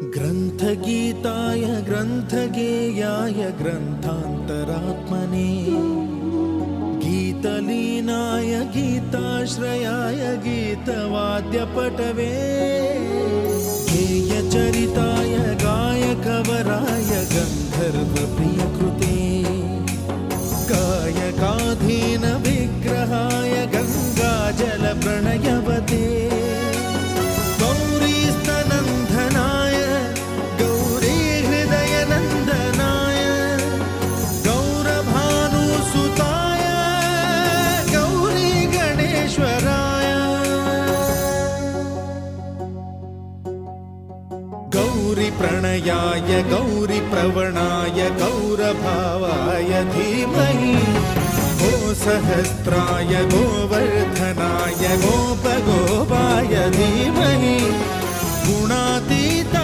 ग्रन्थगीताय ग्रन्थगेयाय ग्रन्थान्तरात्मने गीतलीनाय गीताश्रयाय गीतवाद्यपटवे गेयचरिताय गायकवराय गन्धर्वप्रियकृते गायकाधीन विग्रहाय गङ्गाजलप्रणयवते गौरीस्तनन्दनाय गौरीहृदयनन्दनाय गौरभानुसुताय गौरीगणेश्वराय गौरीप्रणयाय गौरीप्रवणाय गौरभावाय धीमहि गोसहस्राय गोवर्धनाय गोपगोपाय धीमहि गुणातीत